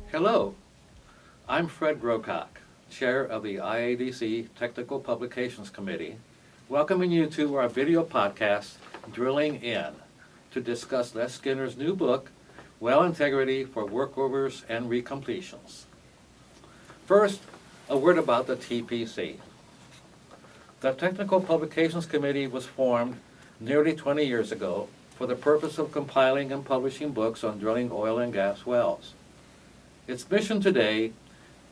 Hello, I'm Fred Growcock, Chair of the IADC Technical Publications Committee, welcoming you to our video podcast, DrillingIN, to discuss Les Skinner's new book, Well Integrity for Workovers and Recompletions. First, a word about the TPC. The Technical Publications Committee was formed nearly 20 years ago for the purpose of compiling and publishing books on drilling oil and gas wells. Its mission today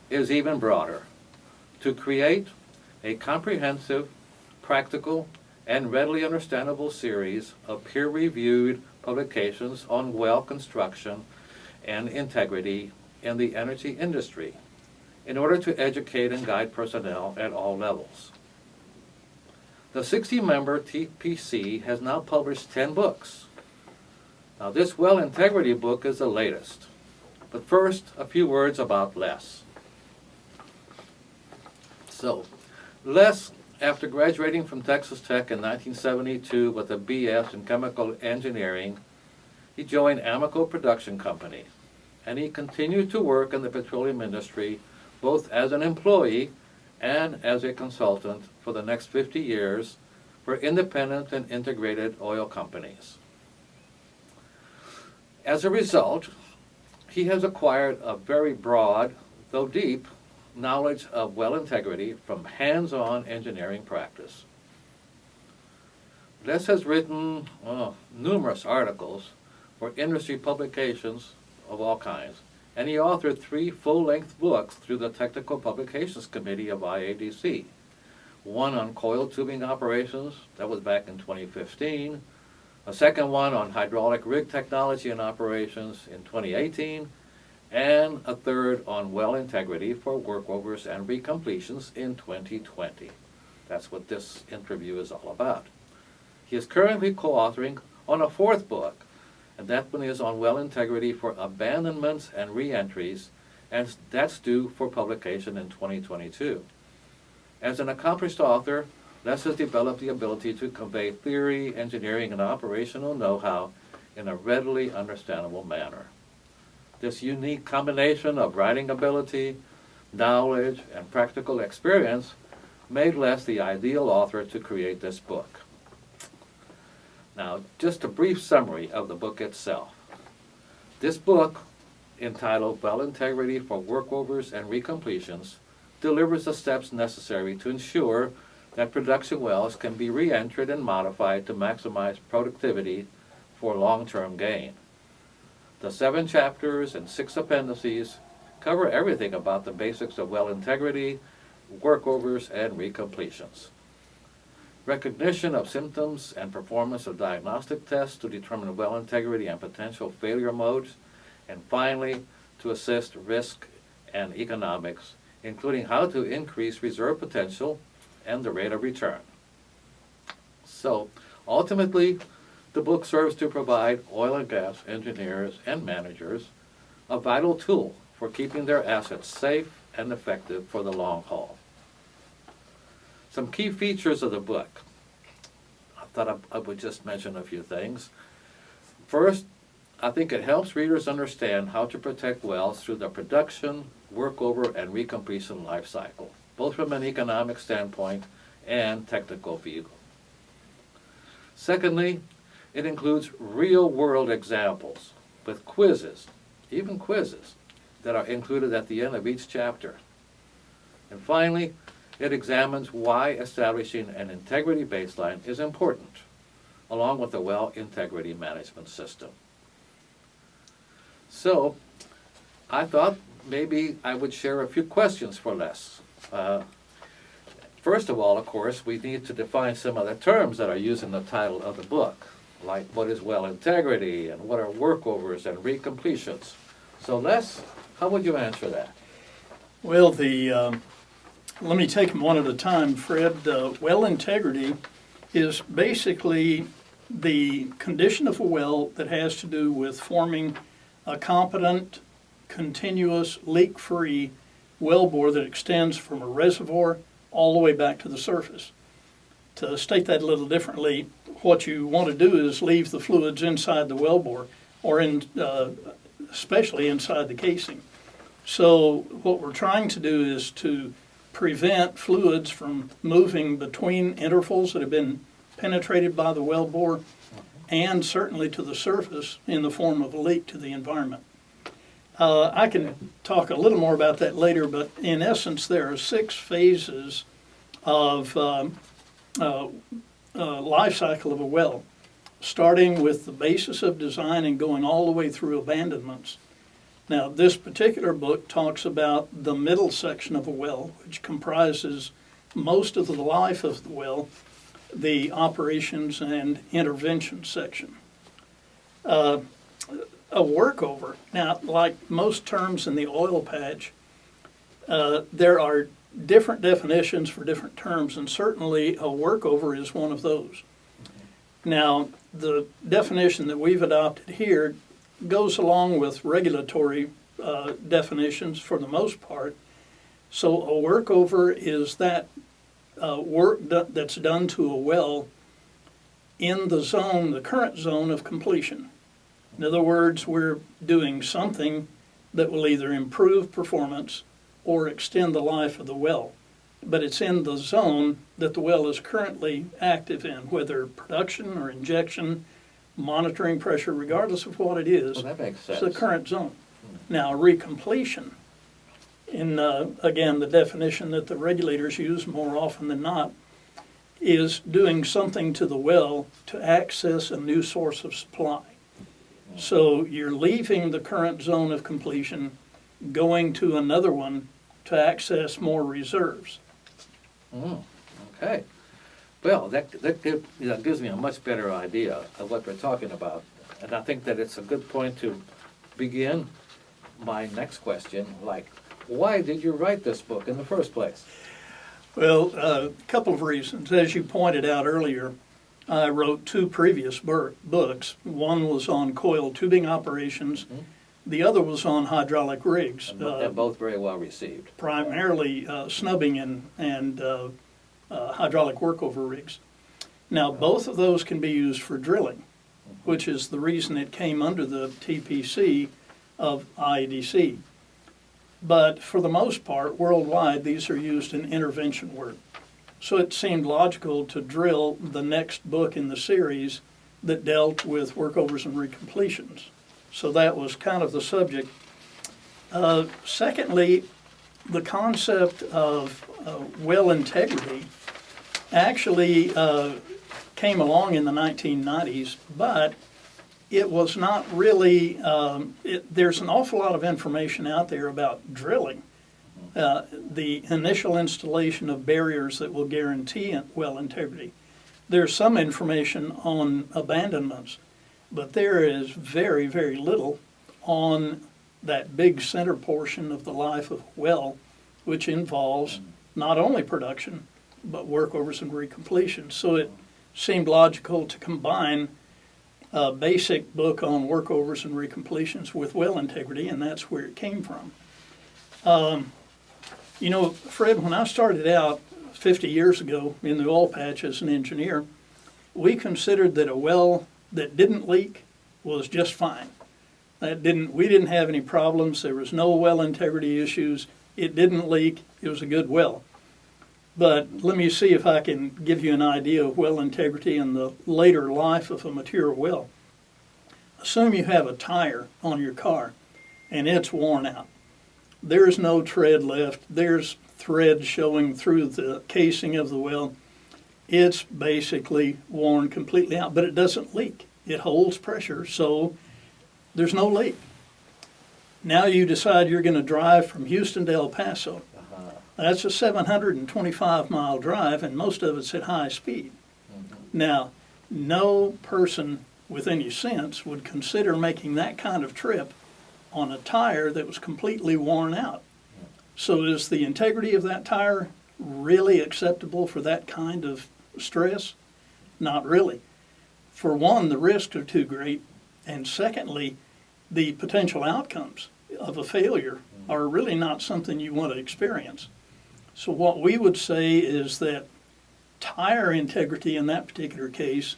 is even broader: to create a comprehensive, practical, and readily understandable series of peer-reviewed publications on well construction and integrity in the energy industry in order to educate and guide personnel at all levels. The 60-member TPC has now published 10 books. Now, this well integrity book is the latest. But first, a few words about Les. So, Les, after graduating from Texas Tech in 1972 with a BS in chemical engineering, he joined Amoco Production Company, and he continued to work in the petroleum industry both as an employee and as a consultant for the next 50 years for independent and integrated oil companies. As a result, he has acquired a very broad, though deep, knowledge of well integrity from hands-on engineering practice. Les has written numerous articles for industry publications of all kinds, and he authored 3 full-length books through the Technical Publications Committee of IADC. One on coiled tubing operations, that was back in 2015, a second one on hydraulic rig technology and operations in 2018, and a third on well integrity for workovers and recompletions in 2020. That's what this interview is all about. He is currently co-authoring on a 4th book, and that one is on well integrity for abandonments and reentries, and that's due for publication in 2022. As an accomplished author, Les has developed the ability to convey theory, engineering, and operational know-how in a readily understandable manner. This unique combination of writing ability, knowledge, and practical experience made Les the ideal author to create this book. Now, just a brief summary of the book itself. This book, entitled Well Integrity for Workovers and Recompletions, delivers the steps necessary to ensure that production wells can be re-entered and modified to maximize productivity for long-term gain. The 7 chapters and 6 appendices cover everything about the basics of well integrity, workovers, and recompletions. Recognition of symptoms and performance of diagnostic tests to determine well integrity and potential failure modes, and finally, to assist risk and economics, including how to increase reserve potential and the rate of return. So, ultimately, the book serves to provide oil and gas engineers and managers a vital tool for keeping their assets safe and effective for the long haul. Some key features of the book. I thought I would just mention a few things. First, I think it helps readers understand how to protect wells through the production, workover, and recompletion life cycle, both from an economic standpoint and technical view. Secondly, it includes real-world examples with quizzes, even quizzes, that are included at the end of each chapter. And finally, it examines why establishing an integrity baseline is important, along with a well integrity management system. So, I thought maybe I would share a few questions for Les. First of all, of course, we need to define some of the terms that are used in the title of the book, like what is well integrity and what are workovers and recompletions. So Les, how would you answer that? Well, let me take them one at a time, Fred. Well integrity is basically the condition of a well that has to do with forming a competent, continuous, leak-free wellbore that extends from a reservoir all the way back to the surface. To state that a little differently, what you want to do is leave the fluids inside the wellbore, or especially inside the casing. So what we're trying to do is to prevent fluids from moving between intervals that have been penetrated by the wellbore, and certainly to the surface in the form of a leak to the environment. I can talk a little more about that later, but in essence there are 6 phases of life cycle of a well, starting with the basis of design and going all the way through abandonments. Now, this particular book talks about the middle section of a well, which comprises most of the life of the well, the operations and intervention section. A workover. Now, like most terms in the oil patch, there are different definitions for different terms, and certainly a workover is one of those. Now, the definition that we've adopted here goes along with regulatory definitions for the most part. So a workover is that work that's done to a well in the zone, the current zone of completion. In other words, we're doing something that will either improve performance or extend the life of the well. But it's in the zone that the well is currently active in, whether production or injection, monitoring pressure, regardless of what it is. Well, that makes sense. It's the current zone. Now, recompletion, in again, the definition that the regulators use more often than not, is doing something to the well to access a new source of supply. So you're leaving the current zone of completion, going to another one to access more reserves. Okay. Well, that gives me a much better idea of what we're talking about. And I think that it's a good point to begin my next question, like, why did you write this book in the first place? Well, a couple of reasons. As you pointed out earlier, I wrote 2 previous books. One was on coiled tubing operations. The other was on hydraulic rigs. They're both very well received. Primarily snubbing and hydraulic workover rigs. Now, both of those can be used for drilling, which is the reason it came under the TPC of IADC. But for the most part, worldwide, these are used in intervention work. So it seemed logical to drill the next book in the series that dealt with workovers and recompletions. So that was kind of the subject. Secondly, the concept of well integrity actually came along in the 1990s, but it was not really, there's an awful lot of information out there about drilling. The initial installation of barriers that will guarantee well integrity. There's some information on abandonments, but there is very, very little on that big center portion of the life of a well, which involves not only production, but workovers and recompletions. So it seemed logical to combine a basic book on workovers and recompletions with well integrity, and that's where it came from. You know, Fred, when I started out 50 years ago in the oil patch as an engineer, we considered that a well that didn't leak was just fine. We didn't have any problems. There was no well integrity issues. It didn't leak. It was a good well. But let me see if I can give you an idea of well integrity in the later life of a mature well. Assume you have a tire on your car and it's worn out. There's no tread left. There's thread showing through the casing of the well. It's basically worn completely out, but it doesn't leak. It holds pressure, so there's no leak. Now you decide you're going to drive from Houston to El Paso. That's a 725-mile drive, and most of it's at high speed. Now, no person with any sense would consider making that kind of trip on a tire that was completely worn out. So is the integrity of that tire really acceptable for that kind of stress? Not really. For one, the risks are too great, and secondly, the potential outcomes of a failure are really not something you want to experience. So what we would say is that tire integrity in that particular case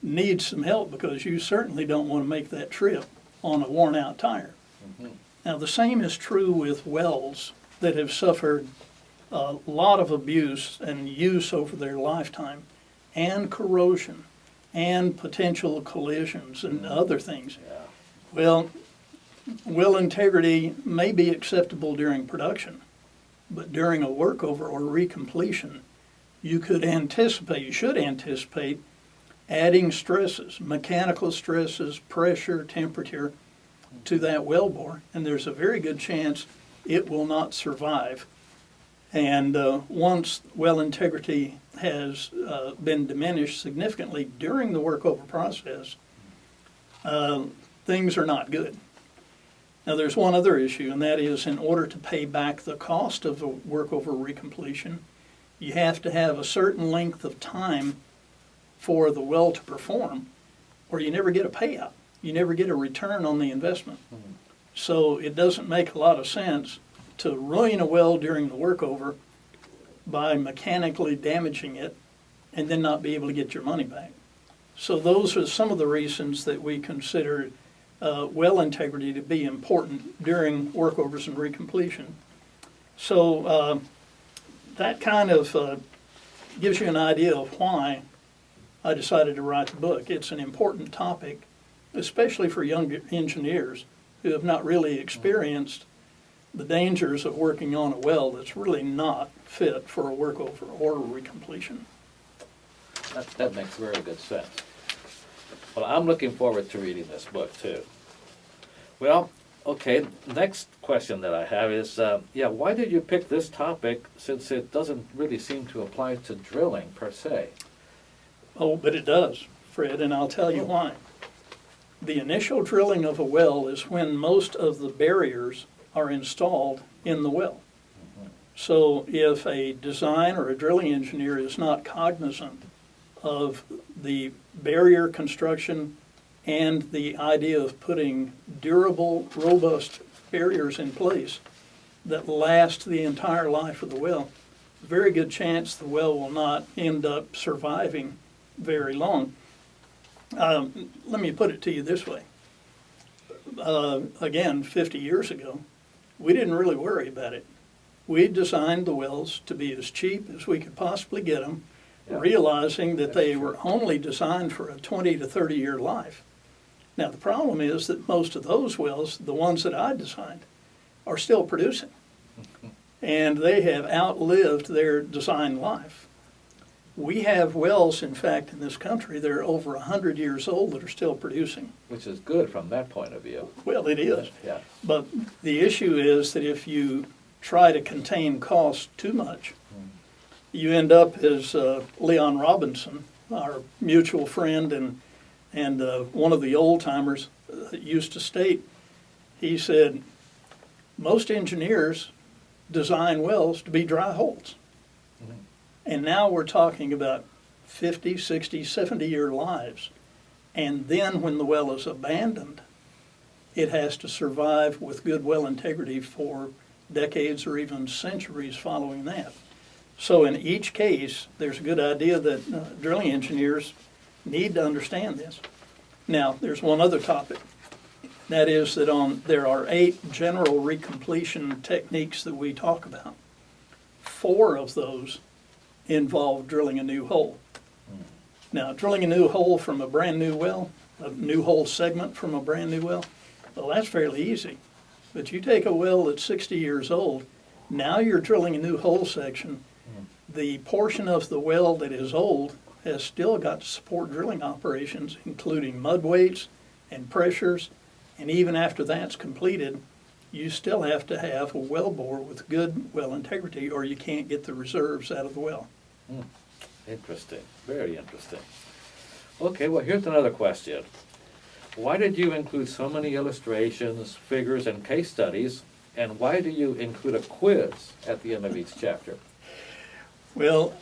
needs some help because you certainly don't want to make that trip on a worn out tire. Mhm. Now, the same is true with wells that have suffered a lot of abuse and use over their lifetime, and corrosion, and potential collisions and other things. Yeah. Well, well integrity may be acceptable during production, but during a workover or recompletion, you should anticipate adding stresses, mechanical stresses, pressure, temperature to that wellbore, and there's a very good chance it will not survive. And once well integrity has been diminished significantly during the workover process, things are not good. Now there's one other issue, and that is in order to pay back the cost of the workover recompletion, you have to have a certain length of time for the well to perform, or you never get a payout. You never get a return on the investment. Mhm. So it doesn't make a lot of sense to ruin a well during the workover by mechanically damaging it and then not be able to get your money back. So those are some of the reasons that we consider well integrity to be important during workovers and recompletion. So that kind of gives you an idea of why I decided to write the book. It's an important topic, especially for young engineers who have not really experienced the dangers of working on a well that's really not fit for a workover or a recompletion. That makes very good sense. Well, I'm looking forward to reading this book too. Well, okay, next question that I have is, why did you pick this topic since it doesn't really seem to apply to drilling per se? Oh, but it does, Fred, and I'll tell you why. The initial drilling of a well is when most of the barriers are installed in the well. So if a design or a drilling engineer is not cognizant of the barrier construction and the idea of putting durable, robust barriers in place that last the entire life of the well, very good chance the well will not end up surviving very long. Let me put it to you this way. Again, 50 years ago, we didn't really worry about it. We designed the wells to be as cheap as we could possibly get them, realizing that they were only designed for a 20 to 30 year life. Now the problem is that most of those wells, the ones that I designed, are still producing. And they have outlived their design life. We have wells, in fact, in this country that are over 100 years old that are still producing. Which is good from that point of view. Well, it is. Yeah. But the issue is that if you try to contain costs too much, you end up as Leon Robinson, our mutual friend and one of the old timers, used to state. He said, most engineers design wells to be dry holes. And now we're talking about 50, 60, 70-year lives. And then when the well is abandoned, it has to survive with good well integrity for decades or even centuries following that. So in each case, there's a good idea that drilling engineers need to understand this. Now, there's one other topic. That is that there are 8 general recompletion techniques that we talk about. 4 of those involve drilling a new hole. Now, drilling a new hole from a brand new well, a new hole segment from a brand new well, well, that's fairly easy. But you take a well that's 60 years old, now you're drilling a new hole section. The portion of the well that is old has still got to support drilling operations, including mud weights and pressures, and even after that's completed, you still have to have a well bore with good well integrity or you can't get the reserves out of the well. Interesting, very interesting. Okay, well, here's another question. Why did you include so many illustrations, figures, and case studies, and why do you include a quiz at the end of each chapter? Well,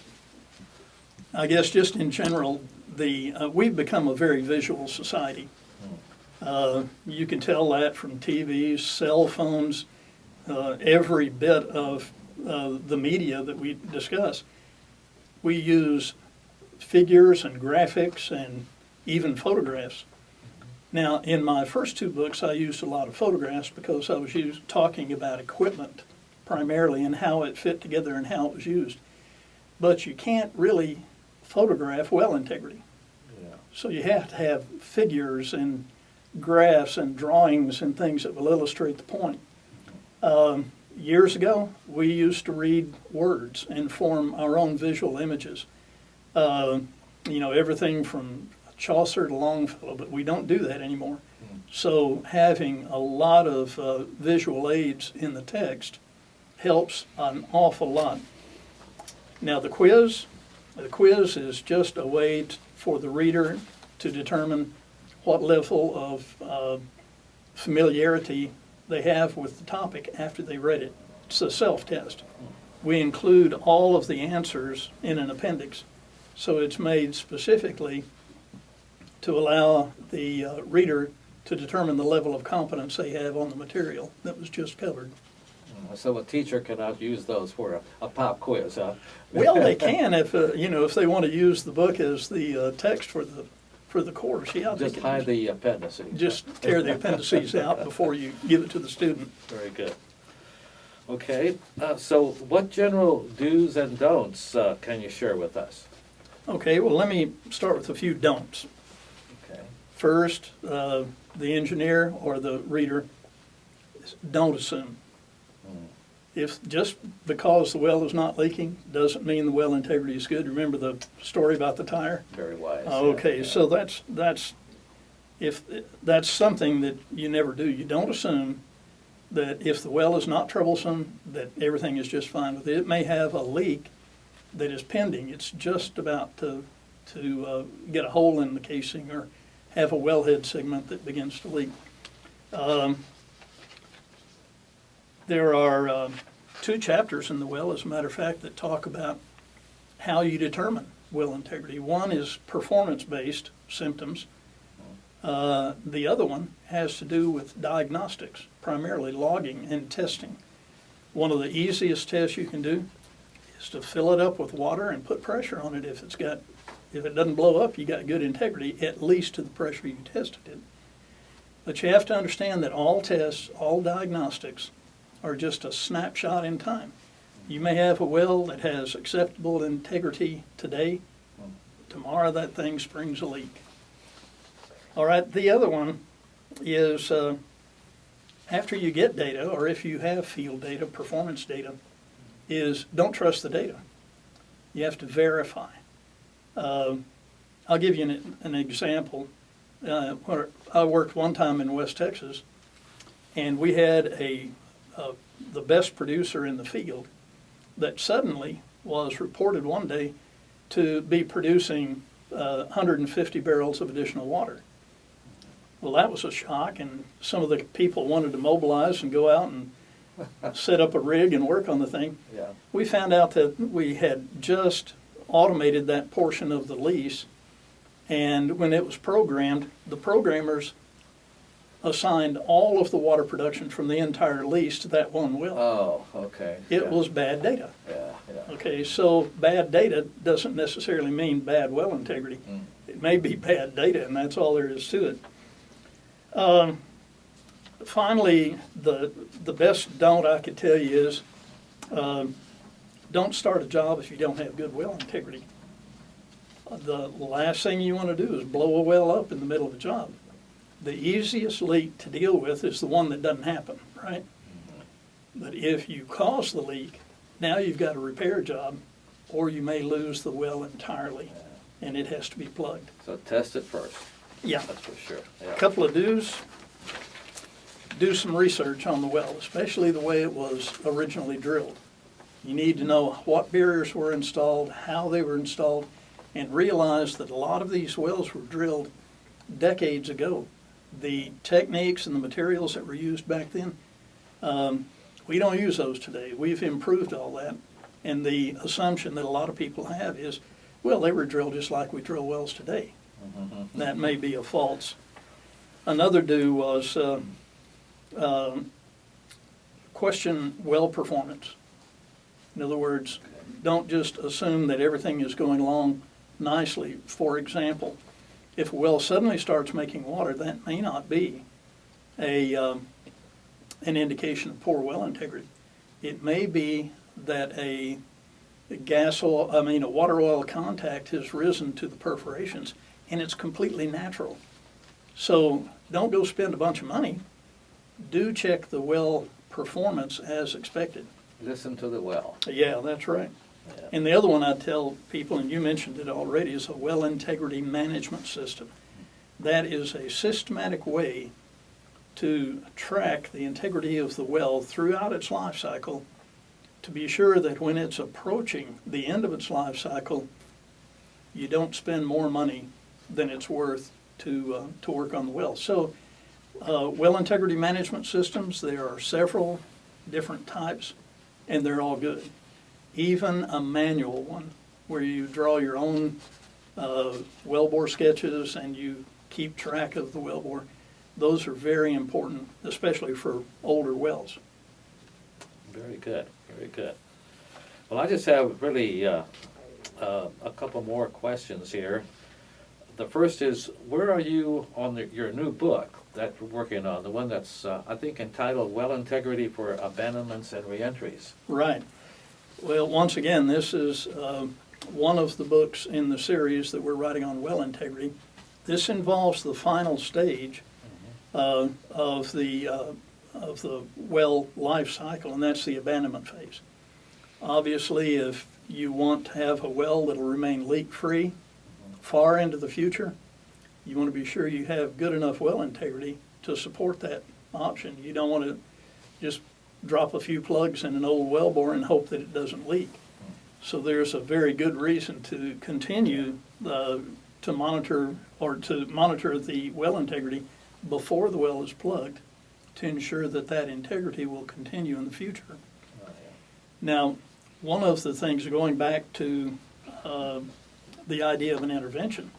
I guess just in general, we've become a very visual society. You can tell that from TVs, cell phones, every bit of the media that we discuss. we use figures and graphics and even photographs. Now, in my first two books, I used a lot of photographs because I was talking about equipment primarily and how it fit together and how it was used. But you can't really photograph well integrity. Yeah. So you have to have figures and graphs and drawings and things that will illustrate the point. Years ago, we used to read words and form our own visual images. Everything from Chaucer to Longfellow, but we don't do that anymore. So having a lot of visual aids in the text helps an awful lot. Now the quiz is just a way for the reader to determine what level of familiarity they have with the topic after they read it. It's a self-test. We include all of the answers in an appendix, so it's made specifically to allow the reader to determine the level of competence they have on the material that was just covered. So a teacher cannot use those for a pop quiz, huh? Well, they can if they want to use the book as the text for the course. Yeah, Just hide the appendices. Just tear the appendices out before you give it to the student. Very good. Okay, so what general do's and don'ts can you share with us? Okay, well, let me start with a few don'ts. Okay. First, the engineer or the reader, don't assume. If just because the well is not leaking doesn't mean the well integrity is good. Remember the story about the tire? Very wise. Okay, yeah. so that's something that you never do. You don't assume that if the well is not troublesome, that everything is just fine with it. It may have a leak that is pending. It's just about to get a hole in the casing or have a wellhead segment that begins to leak. There are 2 chapters in the well, as a matter of fact, that talk about how you determine well integrity. One is performance-based symptoms. The other one has to do with diagnostics, primarily logging and testing. One of the easiest tests you can do is to fill it up with water and put pressure on it. If it doesn't blow up, you got good integrity, at least to the pressure you tested it. But you have to understand that all tests, all diagnostics, are just a snapshot in time. You may have a well that has acceptable integrity today. Tomorrow that thing springs a leak. All right, the other one is after you get data, or if you have field data, performance data, is don't trust the data. You have to verify. I'll give you an example. Where I worked one time in West Texas, and we had the best producer in the field that suddenly was reported one day to be producing 150 barrels of additional water. Well, that was a shock, and some of the people wanted to mobilize and go out and set up a rig and work on the thing. Yeah. We found out that we had just automated that portion of the lease, and when it was programmed, the programmers assigned all of the water production from the entire lease to that one well. Oh, okay. It was bad data. Yeah, yeah. Okay, so bad data doesn't necessarily mean bad well integrity. It may be bad data, and that's all there is to it. Finally, the best don't I could tell you is don't start a job if you don't have good well integrity. The last thing you want to do is blow a well up in the middle of a job. The easiest leak to deal with is the one that doesn't happen, right? But if you cause the leak, now you've got a repair job, or you may lose the well entirely, and it has to be plugged. So test it first. Yeah. That's for sure. Yeah. A couple of do's. Do some research on the well, especially the way it was originally drilled. You need to know what barriers were installed, how they were installed, and realize that a lot of these wells were drilled decades ago. The techniques and the materials that were used back then, we don't use those today. We've improved all that. And the assumption that a lot of people have is, well, they were drilled just like we drill wells today. That may be a false. Another do was question well performance. In other words, don't just assume that everything is going along nicely. For example, if a well suddenly starts making water, that may not be an indication of poor well integrity. It may be that a water oil contact has risen to the perforations, and it's completely natural. So don't go spend a bunch of money. Do check the well performance as expected. Listen to the well. Yeah, that's right. Yeah. And the other one I tell people, and you mentioned it already, is a well integrity management system. That is a systematic way to track the integrity of the well throughout its life cycle, to be sure that when it's approaching the end of its life cycle, you don't spend more money than it's worth to work on the well. So well integrity management systems, there are several different types, and they're all good. Even a manual one where you draw your own wellbore sketches and you keep track of the wellbore, those are very important, especially for older wells. Very good, very good. Well, I just have really a couple more questions here. The first is, where are you on your new book that you're working on, the one that's, I think, entitled Well Integrity for Abandonments and Reentries? Right. Well, once again, this is one of the books in the series that we're writing on well integrity. This involves the final stage of the well life cycle, and that's the abandonment phase. Obviously, if you want to have a well that'll remain leak-free far into the future, you want to be sure you have good enough well integrity to support that option. You don't want to just drop a few plugs in an old wellbore and hope that it doesn't leak. So there's a very good reason to continue to monitor the well integrity before the well is plugged, to ensure that that integrity will continue in the future. Oh, yeah. Now, one of the things, going back to the idea of an intervention,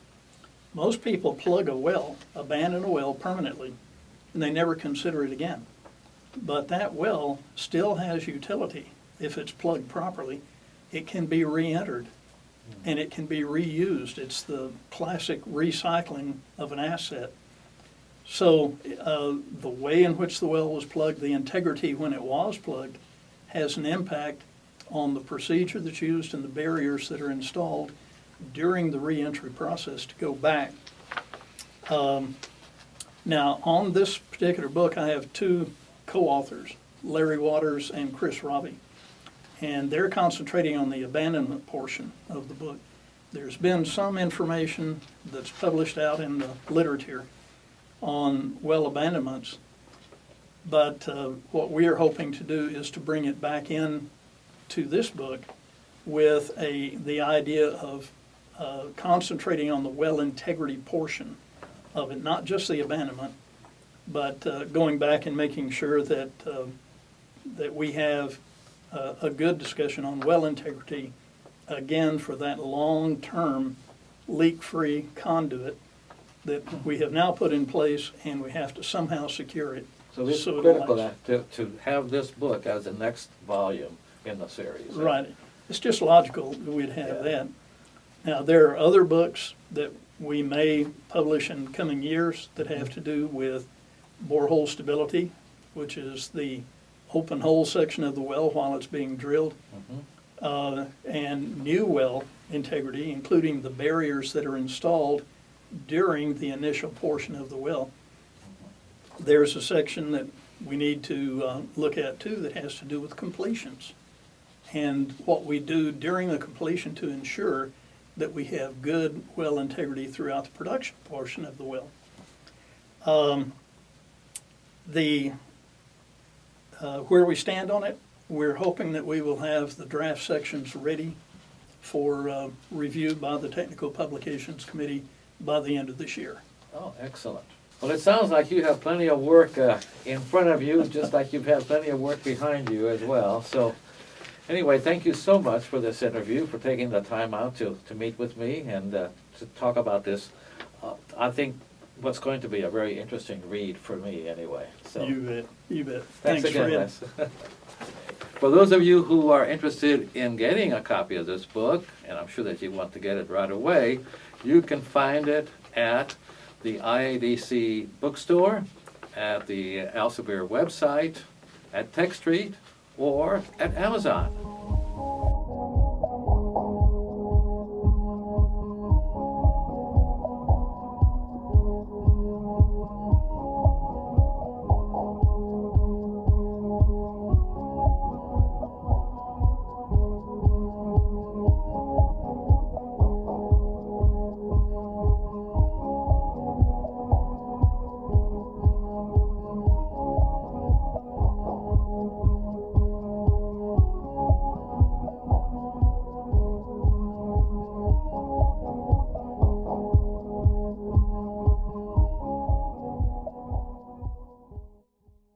most people plug a well, abandon a well permanently, and they never consider it again. But that well still has utility. If it's plugged properly, it can be re-entered and it can be reused. It's the classic recycling of an asset. So the way in which the well was plugged, the integrity when it was plugged, has an impact on the procedure that's used and the barriers that are installed during the re-entry process to go back. Now, on this particular book, I have two co-authors, Larry Waters and Chris Robbie, and they're concentrating on the abandonment portion of the book. There's been some information that's published out in the literature on well abandonments, but what we are hoping to do is to bring it back in to this book with the idea of concentrating on the well integrity portion of it, not just the abandonment, but going back and making sure that that we have a good discussion on well integrity, again, for that long-term leak-free conduit that we have now put in place, and we have to somehow secure it. So it's it critical lasts. to have this book as the next volume in the series. Right. It's just logical that we'd have Yeah. that. Now, there are other books that we may publish in coming years that have to do with borehole stability, which is the open hole section of the well while it's being drilled, and new well integrity, including the barriers that are installed during the initial portion of the well. There's a section that we need to look at too that has to do with completions and what we do during the completion to ensure that we have good well integrity throughout the production portion of the well. Where we stand on it, we're hoping that we will have the draft sections ready for review by the Technical Publications Committee by the end of this year. Oh, excellent. Well, it sounds like you have plenty of work in front of you, just like you've had plenty of work behind you as well. So anyway, thank you so much for this interview, for taking the time out to meet with me and to talk about this. I think what's going to be a very interesting read for me anyway. So You bet. You bet. thanks again, Fred. Les. For those of you who are interested in getting a copy of this book, and I'm sure that you want to get it right away, you can find it at the IADC bookstore, at the Elsevier website, at Tech Street, or at Amazon.